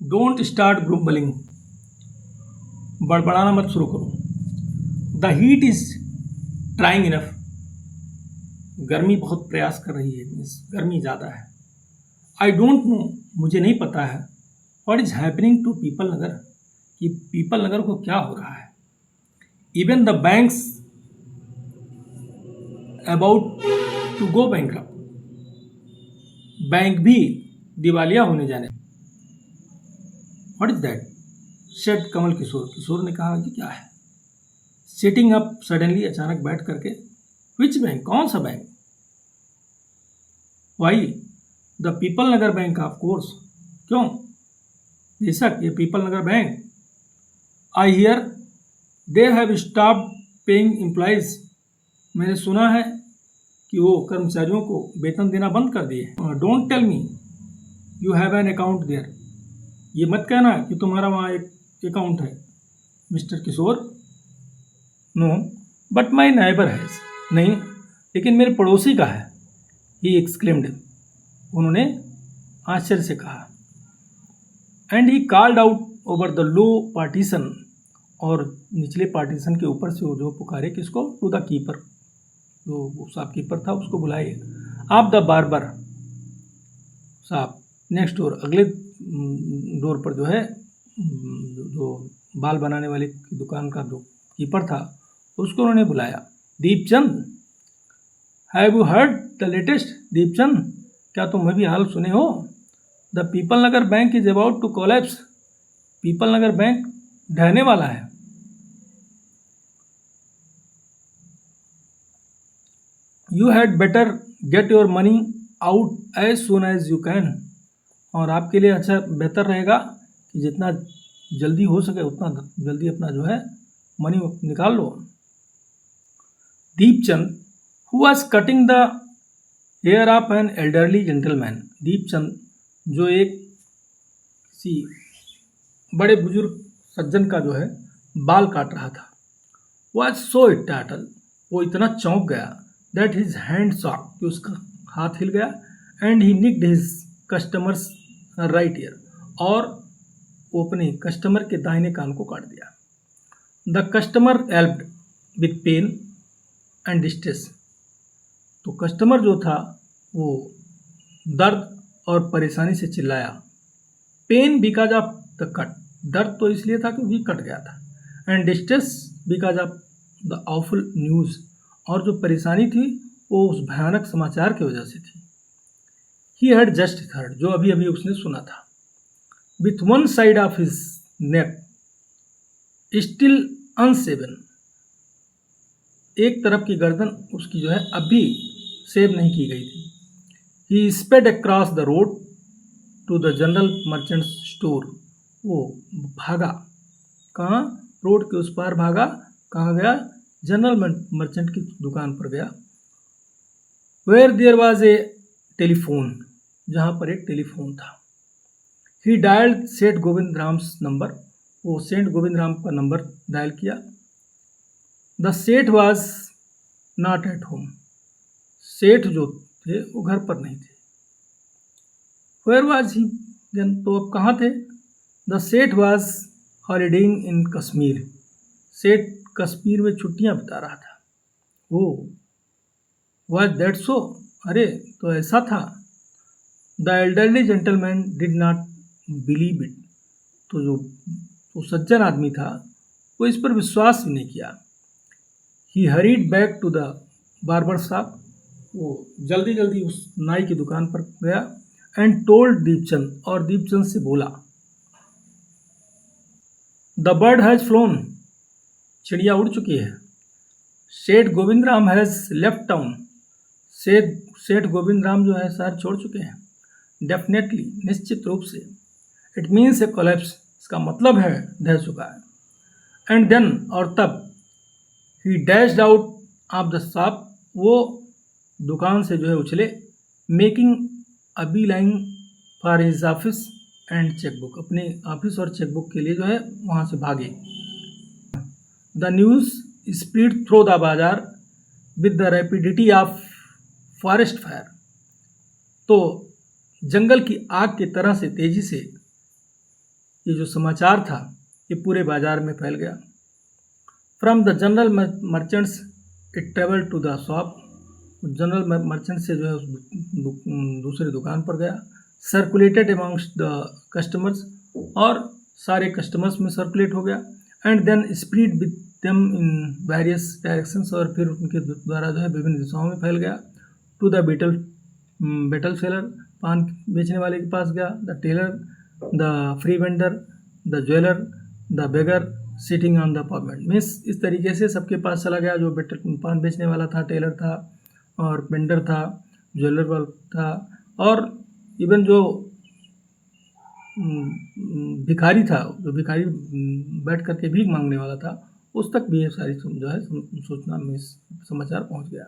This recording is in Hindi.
डोंट स्टार्ट ग्रुम्बलिंग, बड़बड़ाना मत शुरू करो। The heat is trying enough, गर्मी बहुत प्रयास कर रही है, मीन्स गर्मी ज़्यादा है। आई डोंट नो, मुझे नहीं पता है। What is happening to Peepal Nagar, कि पीपल नगर को क्या हो रहा है। Even the banks about to go bankrupt, bank भी दिवालिया होने जाने। What is that, said Kamal Kishore, Kishore ने कहा कि क्या है। सिटिंग अप सडनली, अचानक बैठ करके। विच बैंक, कौन सा bank. Why, the Peepal Nagar bank of course, क्यों, बेशक ये Peepal Nagar bank. I hear they have stop paying employees, मैंने सुना है कि वो कर्मचारियों को वेतन देना बंद कर दिए। Don't tell me you have an account there, ये मत कहना कि तुम्हारा वहाँ एक अकाउंट है mister Kishore. No but my neighbour has, नहीं लेकिन मेरे पड़ोसी का है। ही एक्सक्लेम्ड, उन्होंने आश्चर्य से कहा। And he called out over the low partition, और निचले पार्टीशन के ऊपर से वो जो पुकारे किसको, टू द कीपर, जो शॉपकीपर था उसको बुलाए। आप द बार्बर साहब, नेक्स्ट डोर, अगले डोर पर जो है जो बाल बनाने वाले की दुकान का जो कीपर था उसको उन्होंने बुलाया। Deepchand, have you heard the latest, Deepchand क्या तुम अभी हाल सुने हो। The Peepal Nagar bank is about to collapse, Peepal Nagar bank ढहने वाला है। You had better get your money out as soon as you can, और आपके लिए अच्छा बेहतर रहेगा कि जितना जल्दी हो सके उतना जल्दी अपना जो है मनी निकाल लो। Deepchand, who was cutting the hair of an elderly gentleman, Deepchand जो एक किसी बड़े बुजुर्ग सज्जन का जो है बाल काट रहा था। वाज सो टाटल, वो इतना चौंक गया, दैट हिज हैंड सॉक, कि उसका हाथ हिल गया। And he nicked his customer's right ear, और वो अपने कस्टमर के दाहिने कान को काट दिया। The customer yelped with pain and distress, तो कस्टमर जो था वो दर्द और परेशानी से चिल्लाया। Pain because of the cut, दर्द तो इसलिए था क्योंकि कट गया था। And distress because of the awful news, और जो परेशानी थी वो उस भयानक समाचार की वजह से थी। ही हैड जस्ट हर्ड, जो अभी अभी उसने सुना था। With one side of his neck still unshaven, एक तरफ की गर्दन उसकी जो है अभी सेव नहीं की गई थी। He sped across the road to the general merchant store, वो भागा, कहाँ, रोड के उस पार भागा, कहाँ गया, जनरल मर्चेंट की दुकान पर गया। Where there was a telephone, जहाँ पर एक टेलीफोन था। ही डायल्ड सेठ गोविंद राम्स नंबर, वो सेठ गोविंद राम का नंबर डायल किया। द सेठ वाज नॉट एट होम, सेठ जो थे वो घर पर नहीं थे। वेयर वाज ही देन, तो अब कहाँ थे। द सेठ वाज हॉलीडेइंग इन कश्मीर, सेठ कश्मीर में छुट्टियां बिता रहा था। ओ वाज दैट सो, अरे तो ऐसा था। The elderly gentleman did not believe it, तो जो वो सज्जन आदमी था वो इस पर विश्वास भी नहीं किया। He hurried back to the barber shop, वो जल्दी जल्दी उस नाई की दुकान पर गया। एंड टोल्ड दीपचंद, और दीपचंद से बोला, द बर्ड हैज फ्लोन, चिड़िया उड़ चुकी है। सेठ Govind Ram has left town, सेठ गोविंद राम जो है शहर छोड़ चुके हैं। डेफिनेटली, निश्चित रूप से। इट मीन्स ए कोलैप्स, इसका मतलब है ढह चुका है। एंड देन, और तब, he dashed out of the shop, वो दुकान से जो है उछले। Making a bee line for his office and chequebook, अपने ऑफिस और चेकबुक के लिए जो है वहाँ से भागे। The news spread through the bazaar with the rapidity of forest fire, तो जंगल की आग की तरह से तेजी से ये जो समाचार था ये पूरे बाजार में फैल गया। From the general merchants it travel to the shop, general merchant से जो है उस दूसरी दुकान पर गया। सर्कुलेटेड अमॉन्ग्स्ट द कस्टमर्स, और सारे कस्टमर्स में सर्कुलेट हो गया। And then spread with them in various directions, और फिर उनके द्वारा जो है विभिन्न दिशाओं में फैल गया। टू द बेटल सेलर, पान बेचने वाले के पास गया। The tailor, the free vendor, the jeweller, the beggar sitting on the pavement. Means इस तरीके से सबके पास चला गया, जो पान बेचने वाला था, टेलर था, और वेंडर था, ज्वेलर वाला था, और इवन जो भिखारी था, जो भिखारी बैठ करके भीख मांगने वाला था, उस तक भी ये सारी जो है सूचना में समाचार पहुंच गया।